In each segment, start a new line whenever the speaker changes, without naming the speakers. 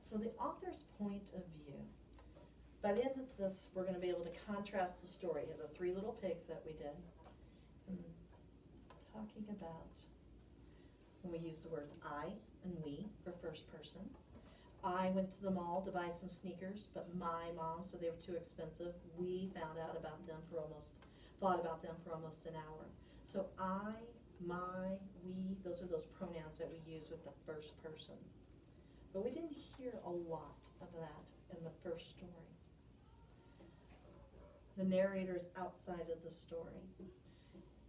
So the author's point of view. By the end of this, we're going to be able to contrast the story of the three little pigs that we did. And talking about when we use the words I and we for first person. I went to the mall to buy some sneakers, but my mom, so they were too expensive. We thought about them for almost an hour. So I, my, we, those are those pronouns that we use with the first person. But we didn't hear a lot of that in the first story. The narrator's outside of the story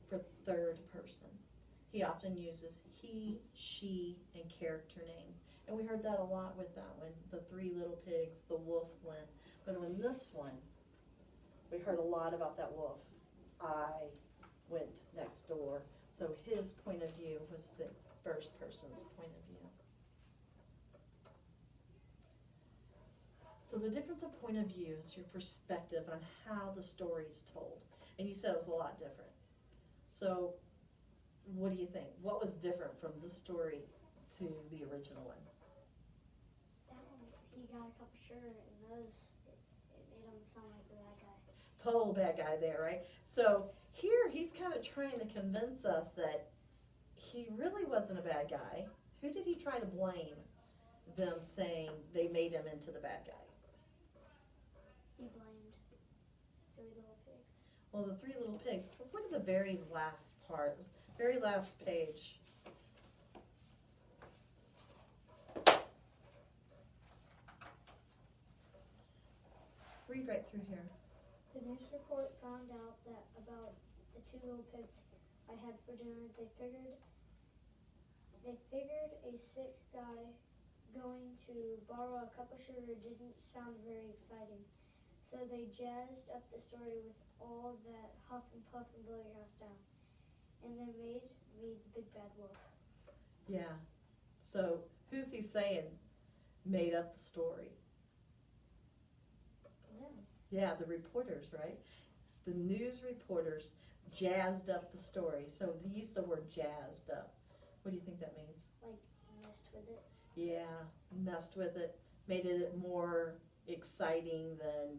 for third person. He often uses he, she, and character names. And we heard that a lot with that one, the three little pigs, the wolf went. But in this one, we heard a lot about that wolf. I went next door. So his point of view was the first person's point of view. So the difference of point of view is your perspective on how the story's told. And you said it was a lot different. So what do you think? What was different from this story to the original one?
That one, he got a cup of sugar and those, it made him sound like a bad guy.
Total bad guy there, right? So here he's kind of trying to convince us that he really wasn't a bad guy. Who did he try to blame them saying they made him into the bad guy?
He blamed the three little pigs.
Well, the three little pigs. Let's look at the very last part, very last page. Read right through here.
The news report found out that about the two little pigs I had for dinner. They figured a sick guy going to borrow a cup of sugar didn't sound very exciting. So they jazzed up the story with all that huff and puff and blow your house down. And then made me the big bad wolf.
Yeah. So who's he saying made up the story?
Them.
Yeah, the reporters, right? The news reporters jazzed up the story. So they used the word jazzed up. What do you think that means?
Like messed with it.
Yeah, messed with it, made it more exciting than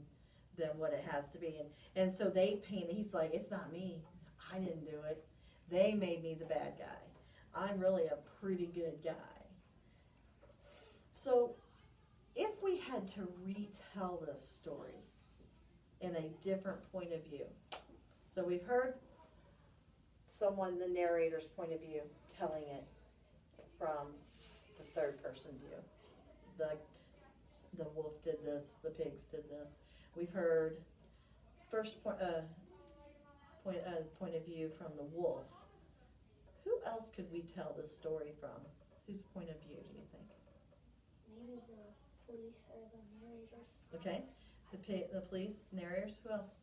what it has to be. And so they painted, he's like, it's not me. I didn't do it. They made me the bad guy. I'm really a pretty good guy. So if we had to retell this story in a different point of view, so we've heard someone, the narrator's point of view, telling it from the third person view. The wolf did this, the pigs did this. We've heard first point of view from the wolf. Who else could we tell this story from? Whose point of view do you think?
Maybe the police or the narrators.
Okay, the police, the narrators. Who else?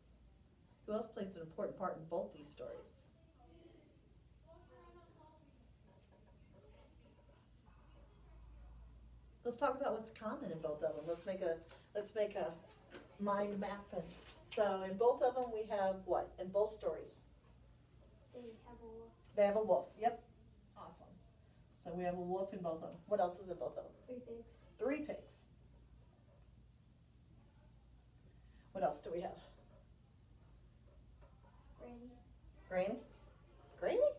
Who else plays an important part in both these stories? Let's talk about what's common in both of them. Let's make a mind map. And so in both of them we have what? In both stories?
They have a wolf.
They have a wolf. Yep. Awesome. So we have a wolf in both of them. What else is in both of them?
3 pigs.
3 pigs. What else do we have?
Granny.
Granny? Granny?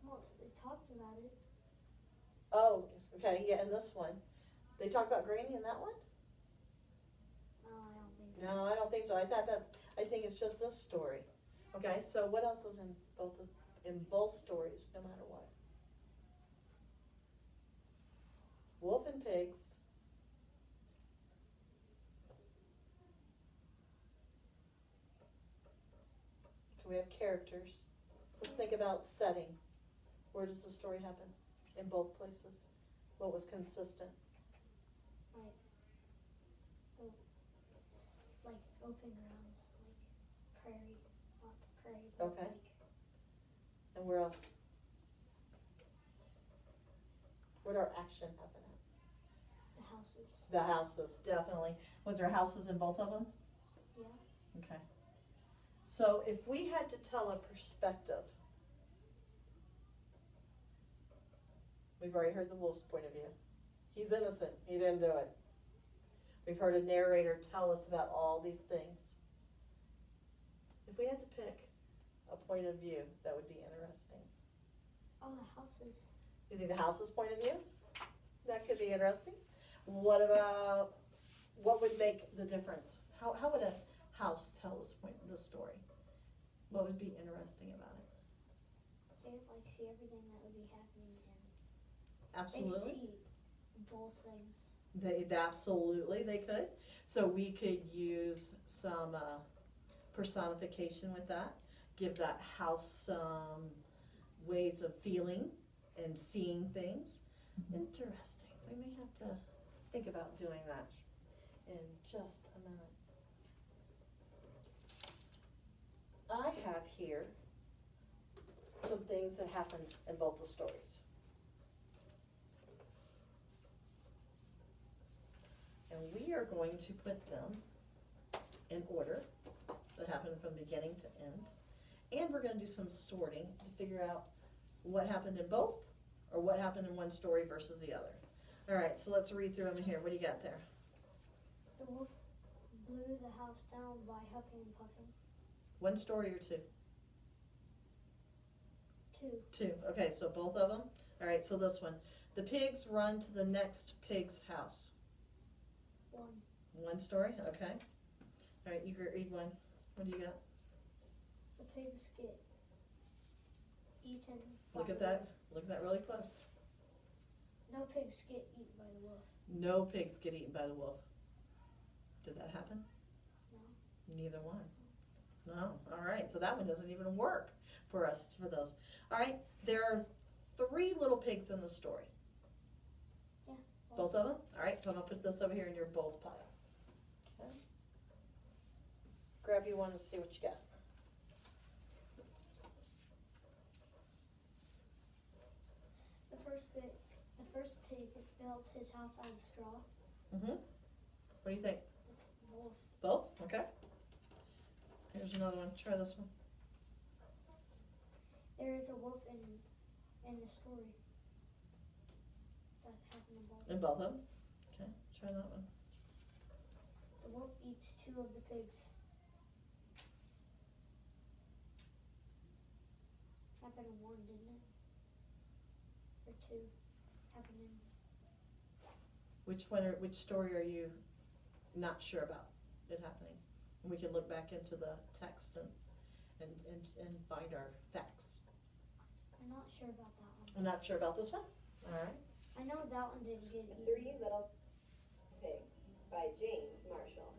Well, they talked about it.
Oh, okay. Yeah, in this one. They talk about Granny in that one?
Oh, I don't think so.
No, I don't think so. I think it's just this story. Okay, so what else is in both stories, no matter what? Wolf and pigs. So we have characters. Let's think about setting. Where does the story happen? In both places. What was consistent?
Like open grounds, like prairie, not prairie.
Okay. And where else? Where did our action happen at?
The houses.
The houses, definitely. Was there houses in both of them?
Yeah.
Okay. So if we had to tell a perspective, we've already heard the wolf's point of view. He's innocent. He didn't do it. We've heard a narrator tell us about all these things. If we had to pick a point of view, that would be interesting.
Oh, the houses.
You think the house's point of view? That could be interesting. What about, what would make the difference? How would a house tell this point of the story? What would be interesting about it?
They would like see everything that would be happening and
Absolutely.
they could see both things.
Absolutely they could. So we could use some personification with that. Give that house some ways of feeling and seeing things. Interesting. We may have to think about doing that in just a minute. I have here some things that happened in both the stories. And we are going to put them in order that happened from beginning to end. And we're going to do some sorting to figure out what happened in both or what happened in one story versus the other. All right, so let's read through them here. What do you got there?
The wolf blew the house down by huffing and puffing.
One story or two?
Two.
Okay, so both of them. All right, so this one. The pigs run to the next pig's house. One story, okay. All right, you read one. What do you got?
The pigs get eaten.
Look at that. Look at that really close.
No pigs get eaten by the wolf.
No pigs get eaten by the wolf. Did that happen?
No.
Neither one. No. All right, so that one doesn't even work for us for those. All right, there are 3 little pigs in the story.
Yeah.
Both of them? All right, so I'm going to put this over here in your both pile. Okay. Grab you one and see what you got.
The first pig built his house out of straw.
Mm-hmm. What do you think?
It's both.
Both? Okay. Here's another one. Try this one.
There is a wolf in the story. That happened in both.
In both of them? Okay, try that one.
The wolf eats 2 of the pigs. Happened in 1, didn't it? Or 2. Happened in.
Which story are you not sure about it happening? And we can look back into the text and find our facts.
I'm not sure about that one.
I'm not sure about this one? All right.
I know that one didn't get eaten.
3 Little Pigs by James Marshall.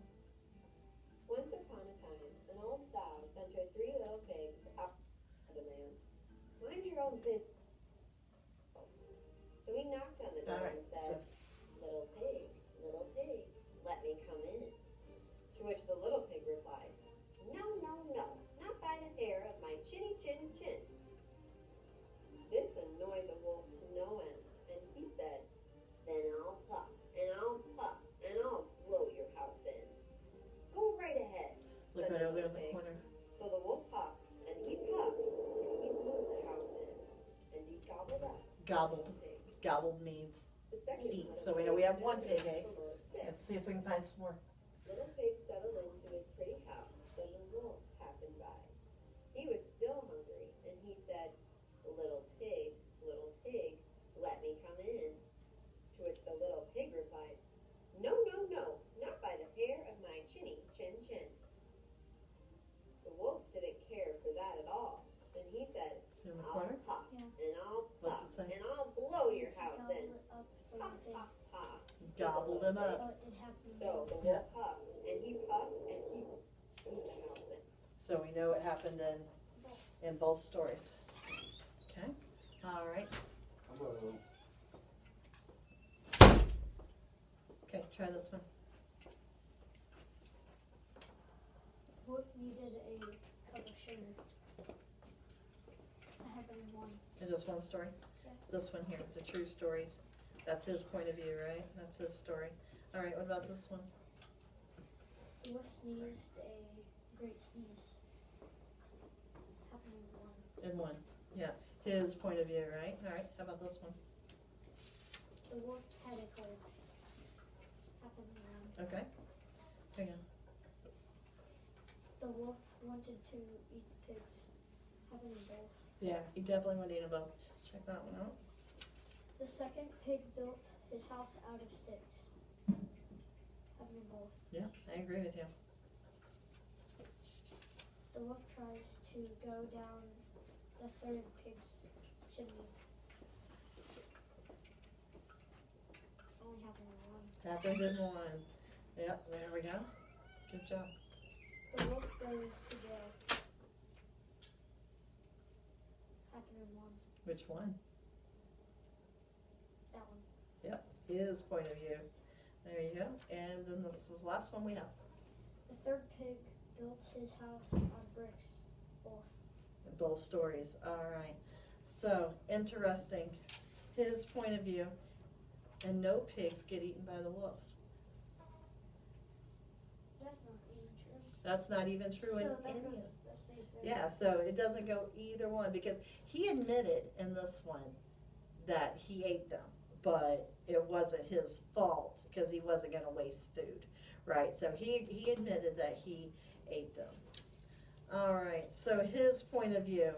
Once upon a time, an old sow sent her 3 little pigs out to the man. Mind your own business. So he knocked on the door and said, little pig, let me come in. To which the little pig replied, no, not by the hair of my chinny chin chin. This annoyed the wolf to no end, and he said, then I'll puff, and I'll puff, and I'll blow your house in. Go right ahead,
Look
said
right
the
over there
little
in the
pig.
corner.
So the wolf puffed, and he puffed, and he blew the house in, and he gobbled up
Gobbled.
the pig.
Gobbled means
The second
eat.
little
So we know we have one pig, eh?
little stick.
Let's see if we can find some more.
Little pig settled into his pretty house when the wolf happened by. He was still hungry, and he said, little pig, let me come in. To which the little pig replied, no, not by the hair of my chinny chin chin. The wolf didn't care for that at all, and he said,
See in the
I'll
corner?
puff,
Yeah.
and I'll
What's
puff,
it say?
and I'll blow your
He
house
gobbled
in.
it up for
Puff,
the pig.
puff, puff.
Gobbled him
So
up.
it happened.
So the wolf puffed, and he puffed, and he blew the house in.
So we know it happened in both stories. Okay. All right.
Hello.
Okay, try this one.
Wolf needed a cup of sugar. That happened in 1.
Is this one story?
Yeah.
This one here, the true stories. That's his point of view, right? That's his story. All right, what about this one?
The wolf sneezed a great sneeze. Happened in 1.
In one. Yeah, his point of view, right? All right, how about this one?
The wolf had a cold. Happened around.
Okay. Hang on.
The wolf wanted to eat the pigs. Happened in both.
Yeah, he definitely went in them both. Check that one out.
The second pig built his house out of sticks. Happened in both.
Yeah, I agree with you.
The wolf tries to go down the third pig's chimney. Only happened in one.
Happened in one. Yep, there we go. Good job.
The wolf goes to jail. Happened in one.
Which one?
That one.
Yep, his point of view. There you go. And then this is the last one we have.
The third pig built his house on bricks. Both.
Both stories. All right. So, interesting. His point of view. And no pigs get eaten by the wolf.
That's not even true.
That's not even true in
So that
any of
goes, that stays there.
Yeah, so it doesn't go either one because he admitted in this one that he ate them, but it wasn't his fault because he wasn't going to waste food, right? So he admitted that he ate them. All right, so his point of view,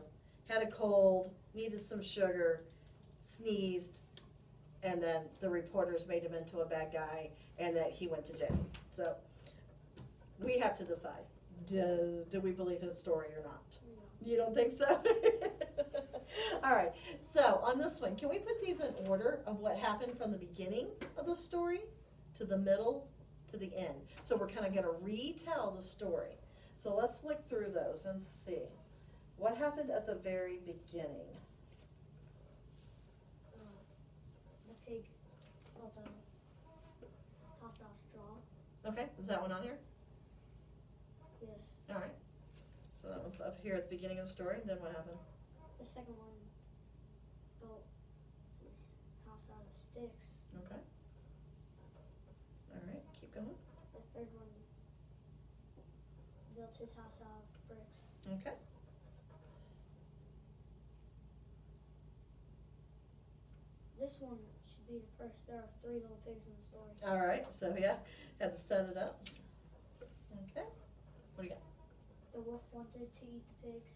had a cold, needed some sugar, sneezed, and then the reporters made him into a bad guy and that he went to jail. So we have to decide, do we believe his story or not?
No.
You don't think so? All right, so on this one, can we put these in order of what happened from the beginning of the story to the middle to the end? So we're kind of going to retell the story. So let's look through those and see. What happened at the very beginning?
The pig built a house out of straw.
Okay, is that one on here?
Yes.
All right. So that was up here at the beginning of the story. Then what happened?
The second one built his house out of sticks.
Okay. All right, keep going.
The third one built his house out of bricks.
Okay.
This one should be the first. There are 3 little pigs in the story.
All right, so yeah, had to set it up. Okay. What do you got?
The wolf wanted to eat the pigs.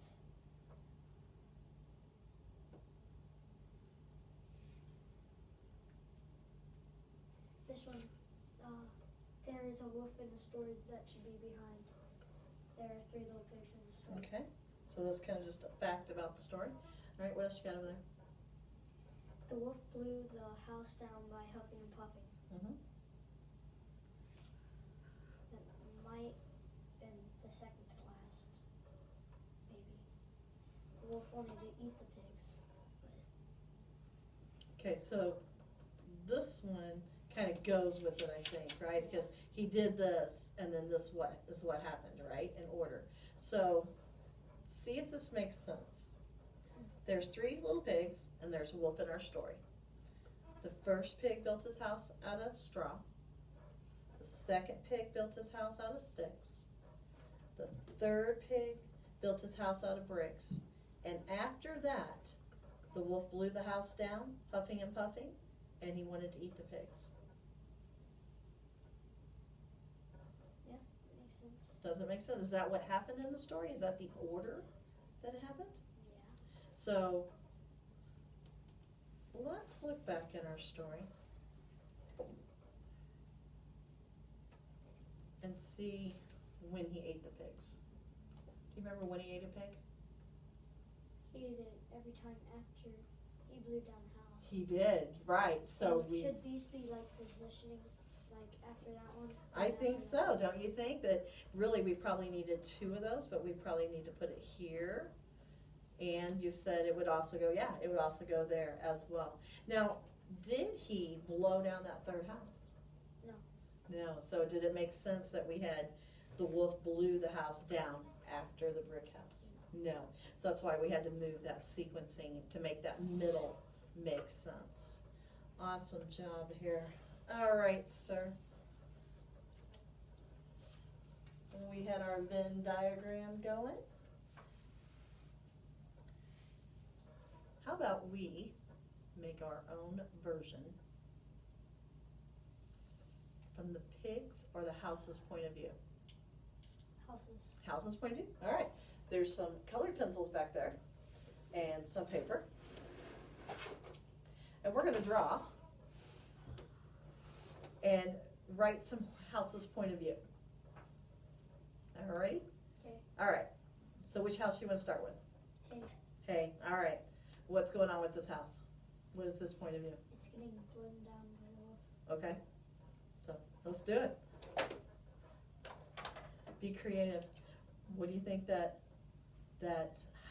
This one, there is a wolf in the story that should be behind. There are 3 little pigs in the story.
Okay. So that's kind of just a fact about the story. All right, what else you got over there?
The wolf blew the house down by huffing and puffing.
Mm-hmm.
That might been the second to last, maybe. The wolf wanted to eat the pigs, but
Okay, so this one kind of goes with it, I think, right? Because he did this, and then this is what happened, right? In order. So see if this makes sense. There's 3 little pigs, and there's a wolf in our story. The first pig built his house out of straw. The second pig built his house out of sticks. The third pig built his house out of bricks. And after that, the wolf blew the house down, huffing and puffing, and he wanted to eat the pigs.
yeah, it makes sense.
Does it make sense? Is that what happened in the story? Is that the order that it happened?
Yeah.
So let's look back in our story and see when he ate the pigs. Do you remember when he ate a pig?
He ate it every time after he blew down the house.
He did, right. So we
should these be like positioning like after that one?
I think so, don't you think? That really we probably needed 2 of those, but we probably need to put it here. And you said it would also go, yeah, it would also go there as well. Now, did he blow down that third house?
No.
No. So did it make sense that we had the wolf blew the house down after the brick house? No. So that's why we had to move that sequencing to make that middle make sense. Awesome job here. All right, sir. We had our Venn diagram going. How about we make our own version from the pig's or the house's point of view?
Houses.
House's point of view? All right. There's some colored pencils back there and some paper. And we're going to draw and write some house's point of view. All right?
Okay.
All right. So which house do you want to start with?
Hey,
Hey, all right. What's going on with this house? What is this point of view?
it's getting blown down by the wolf.
Okay. So let's do it. Be creative. What do you think that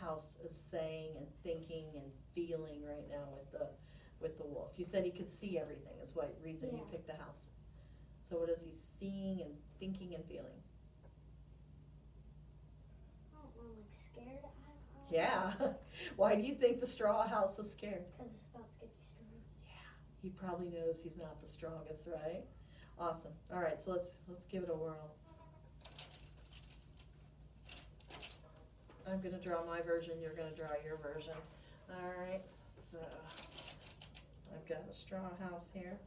house is saying and thinking and feeling right now with the wolf? You said he could see everything. Is what reason you
Yeah.
picked the house. So what is he seeing and thinking and feeling?
I don't know, like scared? I don't
Yeah. Why do you think the straw house is scared?
Because it's about to get destroyed.
Yeah. He probably knows he's not the strongest, right? Awesome. All right. So let's give it a whirl. I'm going to draw my version, you're going to draw your version. All right, so I've got a straw house here.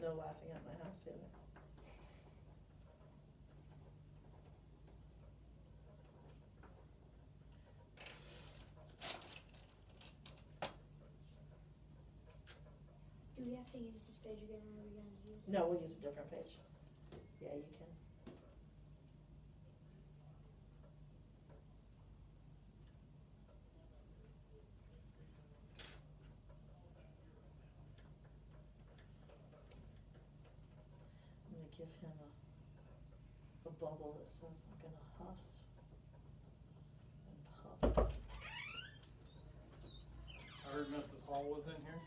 No laughing at my house either.
Do we have to use this page again, or are we going to use it?
No, we'll use a different page. Yeah, you can. I'm going to give him a bubble that says I'm going to huff and puff.
I heard Mrs. Hall was in here.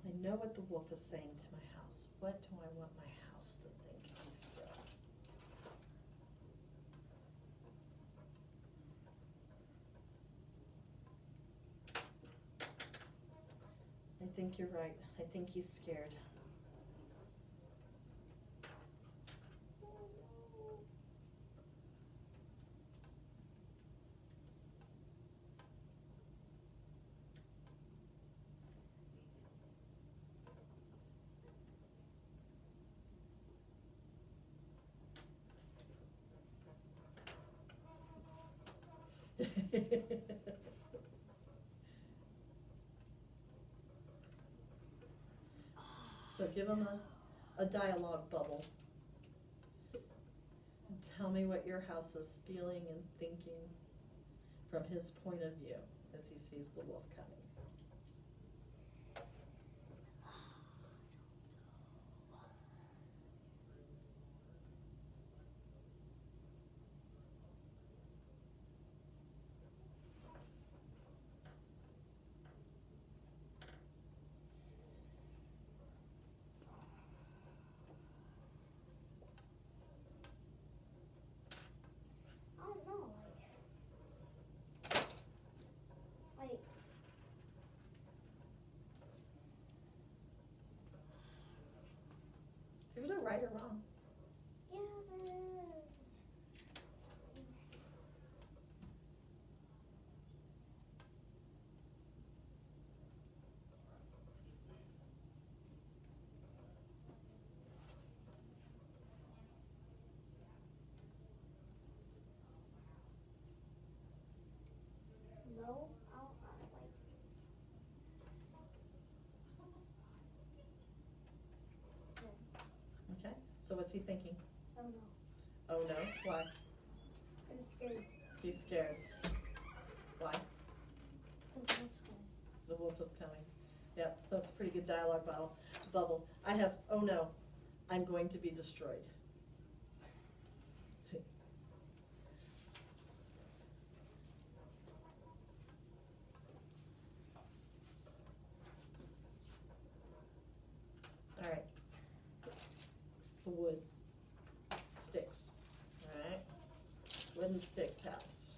I know what the wolf is saying to my house. What do I want my house to think and feel? I think you're right. I think he's scared. So give him a dialogue bubble. And tell me what your house is feeling and thinking from his point of view as he sees the wolf coming.
I don't know, like,
Is it right or wrong?
yeah, there is. No, I like. Yeah.
Okay. So what's he thinking?
Oh no.
Oh no. Why?
I'm scared.
He's scared. Why?
Because what's going?
The wolf is coming. Yep, so it's a pretty good dialogue bubble. I have, oh no, I'm going to be destroyed. All right. The wood. Sticks. All right. Wooden Sticks house.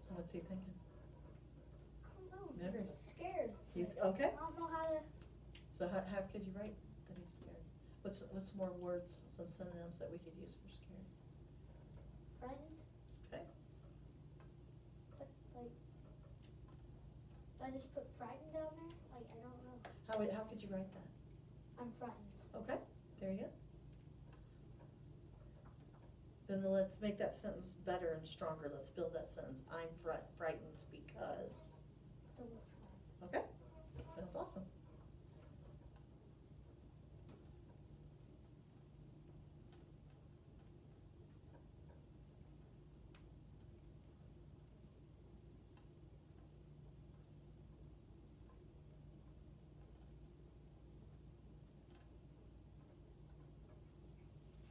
So what's he thinking?
I don't know.
Never.
He's scared.
He's, okay.
I don't know how to.
So how could you write that he's scared? What's some more words, some synonyms that we could use for scared?
Frightened?
Okay.
Like, do I just put frightened down there? Like, I don't know.
How could you write that?
I'm frightened.
Okay, there you go. Then let's make that sentence better and stronger. Let's build that sentence. I'm frightened because.
The wolf's coming.
Okay, that's awesome.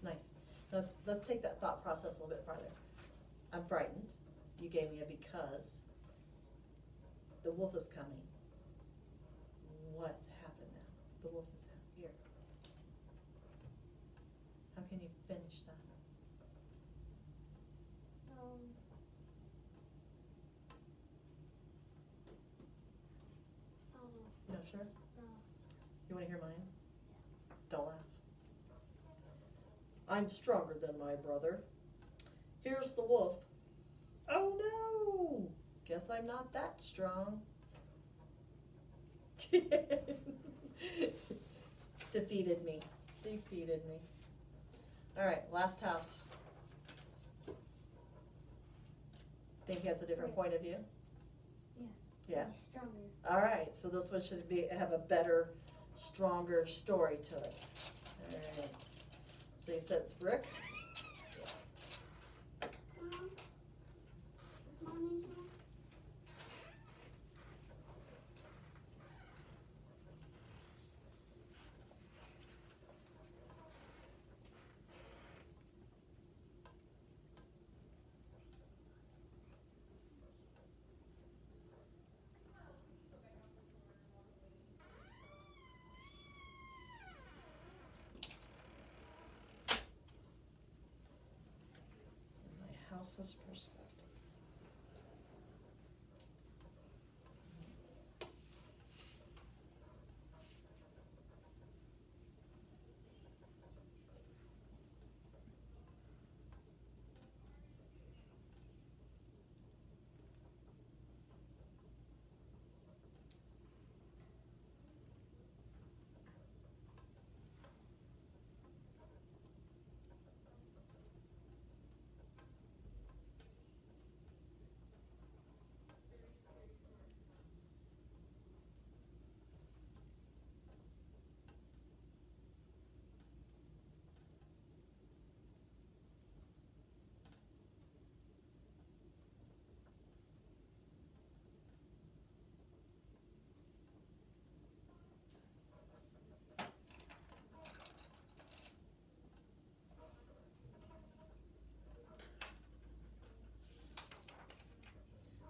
Nice. Let's take that thought process a little bit farther. I'm frightened. You gave me a because. The wolf is coming. What happened now? The wolf is here. How can you finish that?
I don't know.
No, sure?
No.
You wanna hear mine? Don't laugh. I'm stronger than my brother. Here's the wolf. Oh no! Guess I'm not that strong. Defeated me. All right, last house. Think he has a different
Right.
point of view?
Yeah.
Yeah.
He's stronger.
All right, so this one should have a better, stronger story to it. All right. So you said it's brick?
Mom? Is Mom in here?
My house's perspective.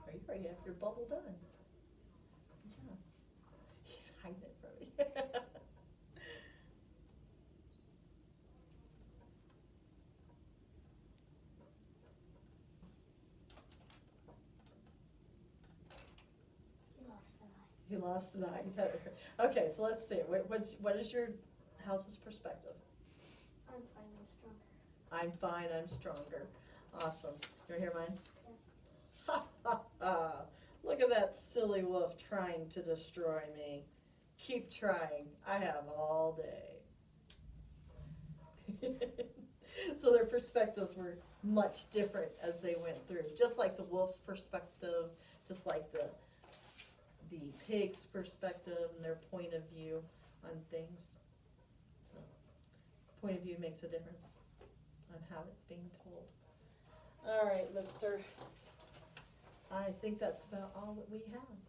Are you ready to have your bubble done? Good job. He's hiding He lost an eye. He's had okay, so let's see. What is your house's perspective?
I'm fine, I'm stronger.
I'm fine, I'm stronger. Awesome. You want to hear mine?
Yes.
Ha ha ha. Look at that silly wolf trying to destroy me. Keep trying. I have all day. So their perspectives were much different as they went through. Just like the wolf's perspective, just like the pig's perspective and their point of view on things. So, point of view makes a difference on how it's being told. All right, mister. I think that's about all that we have.